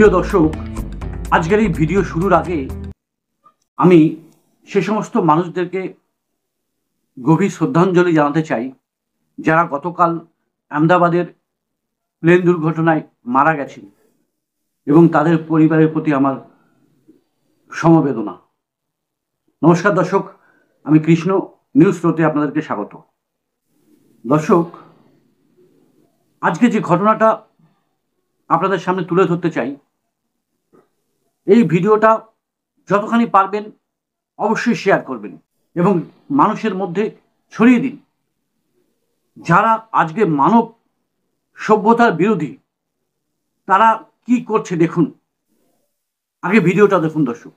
প্রিয় দর্শক, আজকের এই ভিডিও শুরুর আগে আমি সে সমস্ত মানুষদেরকে গভীর শ্রদ্ধাঞ্জলি জানাতে চাই যারা গতকাল আহমেদাবাদের প্লেন দুর্ঘটনায় মারা গেছেন এবং তাদের পরিবারের প্রতি আমার সমবেদনা। নমস্কার দর্শক, আমি কৃষ্ণ নিউজ স্রোতে আপনাদেরকে স্বাগত। দর্শক, আজকে যে ঘটনাটা আপনাদের সামনে তুলে ধরতে চাই, এই ভিডিওটা যতখানি পারবেন অবশ্যই শেয়ার করবেন এবং মানুষের মধ্যে ছড়িয়ে দিন। যারা আজকে মানব সভ্যতার বিরোধী, তারা কি করছে দেখুন। আগে ভিডিওটা দেখুন দর্শক।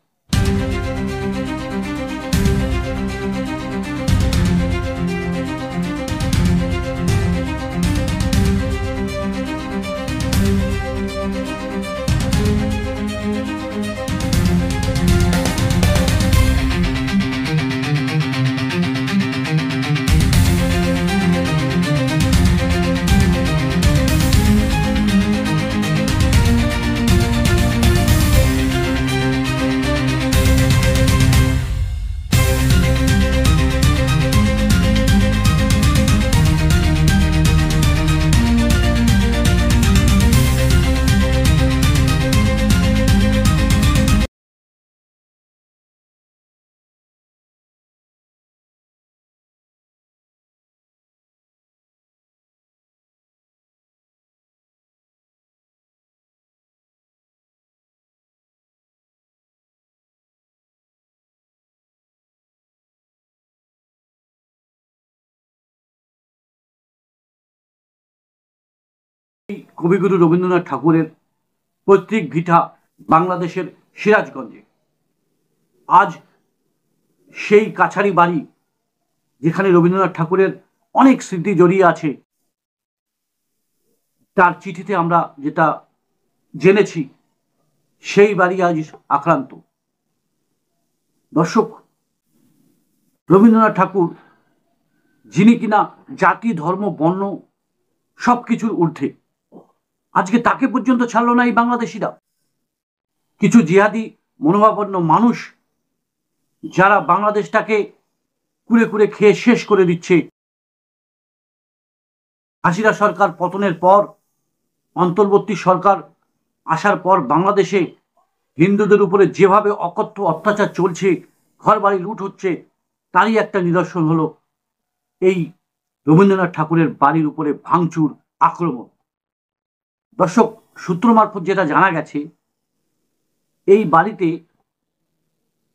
কবিগুরু রবীন্দ্রনাথ ঠাকুরের পৈতৃক ভিটা বাংলাদেশের সিরাজগঞ্জে আজ সেই কাছারি বাড়ি, যেখানে রবীন্দ্রনাথ ঠাকুরের অনেক স্মৃতি জড়িয়ে আছে, তার চিঠিতে আমরা যেটা জেনেছি, সেই বাড়ি আজ আক্রান্ত। দর্শক, রবীন্দ্রনাথ ঠাকুর, যিনি কিনা জাতি ধর্ম বর্ণ সব কিছুর ঊর্ধ্বে, আজকে তাকে পর্যন্ত ছাড়লো না এই বাংলাদেশিরা। কিছু জিহাদি মনোভাবাপন্ন মানুষ যারা বাংলাদেশটাকে কুড়ে কুড়ে খেয়ে শেষ করে দিচ্ছে। হাসিনা সরকার পতনের পর, অন্তর্বর্তী সরকার আসার পর বাংলাদেশে হিন্দুদের উপরে যেভাবে অকথ্য অত্যাচার চলছে, ঘর বাড়ি লুট হচ্ছে, তারই একটা নিদর্শন হলো এই রবীন্দ্রনাথ ঠাকুরের বাড়ির উপরে ভাঙচুর, আক্রমণ। দর্শক, সূত্র মারফত যেটা জানা গেছে, এই বাড়িতে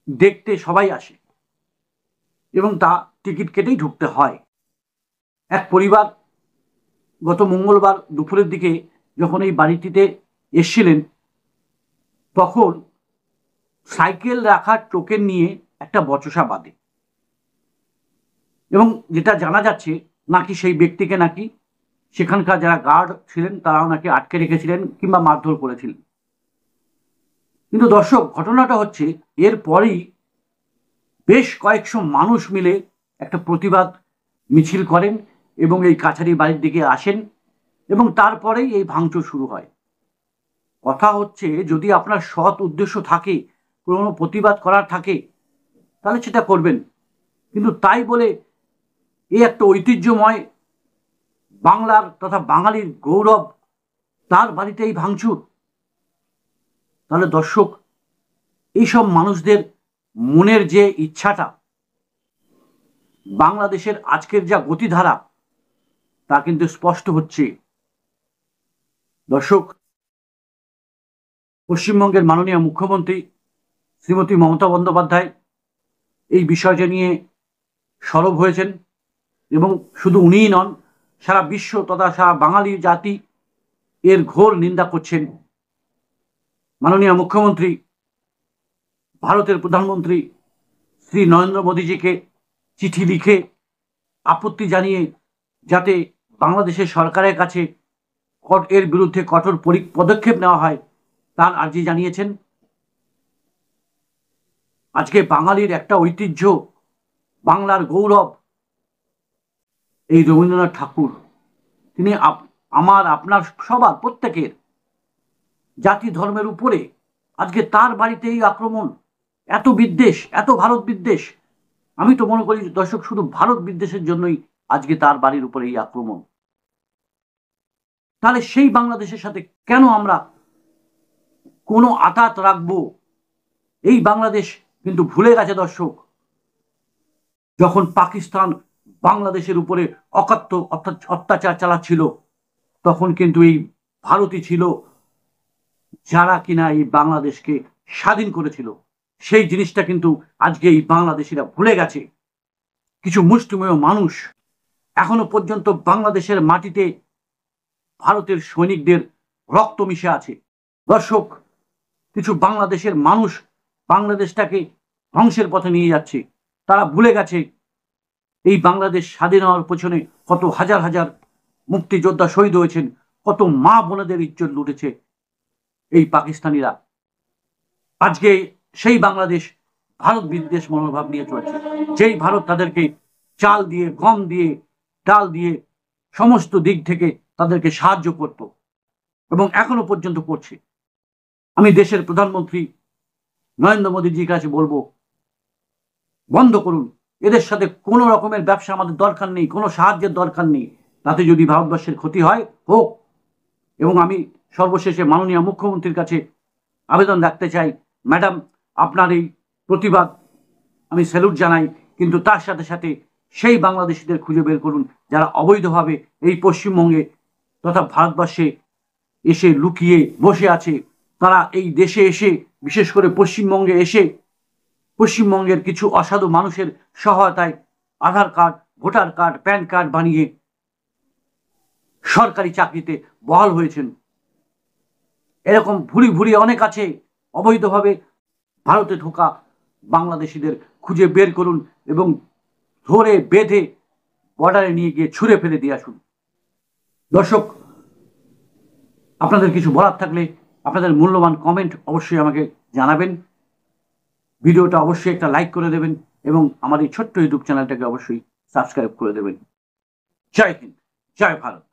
দেখতে সবাই আসে এবং তা টিকিট কেটেই ঢুকতে হয়। এক পরিবার গত মঙ্গলবার দুপুরের দিকে যখন এই বাড়িটিতে এসেছিলেন, তখন সাইকেল রাখার টোকেন নিয়ে একটা বচসা বাঁধে এবং যেটা জানা যাচ্ছে নাকি সেই ব্যক্তিকে নাকি সেখানকার যারা গার্ড ছিলেন তারাও নাকি আটকে রেখেছিলেন কিংবা মারধর করেছিলেন। কিন্তু দর্শক, ঘটনাটা হচ্ছে এরপরেই বেশ কয়েকশো মানুষ মিলে একটা প্রতিবাদ মিছিল করেন এবং এই কাছারি বাড়ির দিকে আসেন এবং তারপরেই এই ভাঙচুর শুরু হয়। কথা হচ্ছে, যদি আপনার সৎ উদ্দেশ্য থাকে, কোনো প্রতিবাদ করার থাকে, তাহলে সেটা করবেন। কিন্তু তাই বলে এই একটা ঐতিহ্যময় বাংলার তথা বাঙালির গৌরব, তার বাড়িতে এই ভাঙচুর, তাহলে দর্শক, এইসব মানুষদের মনের যে ইচ্ছাটা, বাংলাদেশের আজকের যা গতিধারা, তা কিন্তু স্পষ্ট হচ্ছে। দর্শক, পশ্চিমবঙ্গের মাননীয় মুখ্যমন্ত্রী শ্রীমতী মমতা বন্দ্যোপাধ্যায় এই বিষয়টা নিয়ে সরব হয়েছেন এবং শুধু উনিই নন, সারা বিশ্ব তথা সারা বাঙালি জাতি এর ঘোর নিন্দা করছেন। মাননীয় মুখ্যমন্ত্রী ভারতের প্রধানমন্ত্রী শ্রী নরেন্দ্র মোদীজিকে চিঠি লিখে আপত্তি জানিয়ে যাতে বাংলাদেশের সরকারের কাছে এর বিরুদ্ধে কঠোর পদক্ষেপ নেওয়া হয়, তার আর্জি জানিয়েছেন। আজকে বাঙালির একটা ঐতিহ্য, বাংলার গৌরব এই রবীন্দ্রনাথ ঠাকুর। তিনি আমার আপনার সবার প্রত্যেকের জাতি ধর্মের উপরে আজকে তার বাড়িতে এই আক্রমণ, এত বিদ্বেষ, এত ভারত বিদ্বেষ। আমি তো মনে করি দর্শক শুধু ভারত বিদ্বেষের জন্যই আজকে তার বাড়ির উপরে এই আক্রমণ। তাহলে সেই বাংলাদেশের সাথে কেন আমরা কোনো আঘাত রাখবো? এই বাংলাদেশ কিন্তু ভুলে গেছে দর্শক, যখন পাকিস্তান বাংলাদেশের উপরে অকাত্য অত্যাচার চালাচ্ছিল, তখন কিন্তু এই ভারতই ছিল যারা কিনা এই বাংলাদেশকে স্বাধীন করেছিল। সেই জিনিসটা কিন্তু আজকে এই বাংলাদেশিরা ভুলে গেছে। কিছু মুষ্টিমেয় মানুষ এখনো পর্যন্ত বাংলাদেশের মাটিতে ভারতের সৈনিকদের রক্ত মিশে আছে। দর্শক, কিছু বাংলাদেশের মানুষ বাংলাদেশটাকে ধ্বংসের পথে নিয়ে যাচ্ছে। তারা ভুলে গেছে এই বাংলাদেশ স্বাধীন হওয়ার পেছনে কত হাজার হাজার মুক্তিযোদ্ধা শহীদ হয়েছেন, কত মা বোনেদের ইজ্জত লুটেছে এই পাকিস্তানিরা। আজকে সেই বাংলাদেশ ভারত বিদ্বেষ মনোভাব নিয়ে চলছে। যেই ভারত তাদেরকে চাল দিয়ে, গম দিয়ে, ডাল দিয়ে সমস্ত দিক থেকে তাদেরকে সাহায্য করত এবং এখনো পর্যন্ত করছে। আমি দেশের প্রধানমন্ত্রী নরেন্দ্র মোদীজির কাছে বলবো, বন্ধ করুন। এদের সাথে কোনো রকমের ব্যবসা আমাদের দরকার নেই, কোনো সাহায্যের দরকার নেই। তাতে যদি ভারতবর্ষের ক্ষতি হয় হোক। এবং আমি সর্বশেষে মাননীয় মুখ্যমন্ত্রীর কাছে আবেদন রাখতে চাই, ম্যাডাম, আপনার এই প্রতিবাদ আমি স্যালুট জানাই, কিন্তু তার সাথে সাথে সেই বাংলাদেশিদের খুঁজে বের করুন যারা অবৈধভাবে এই পশ্চিমবঙ্গে তথা ভারতবর্ষে এসে লুকিয়ে বসে আছে। তারা এই দেশে এসে, বিশেষ করে পশ্চিমবঙ্গে এসে, পশ্চিমবঙ্গের কিছু অসাধু মানুষের সহায়তায় Aadhaar card, voter card, PAN card বানিয়ে সরকারি চাকরিতে বহাল হয়েছেন। এরকম ভুরি ভুরি অনেক আছে। অবৈধভাবে ভারতে ঢোকা বাংলাদেশিদের খুঁজে বের করুন এবং ধরে বেঁধে বর্ডারে নিয়ে গিয়ে ছুঁড়ে ফেলে দিয়ে আসুন। দর্শক, আপনাদের কিছু বলার থাকলে আপনাদের মূল্যবান কমেন্ট অবশ্যই আমাকে জানাবেন। ভিডিওটা অবশ্যই একটা লাইক করে দেবেন এবং আমার এই ছোট্ট ইউটিউব চ্যানেলটাকে অবশ্যই সাবস্ক্রাইব করে দেবেন। জয় হিন্দ, জয় ভারত।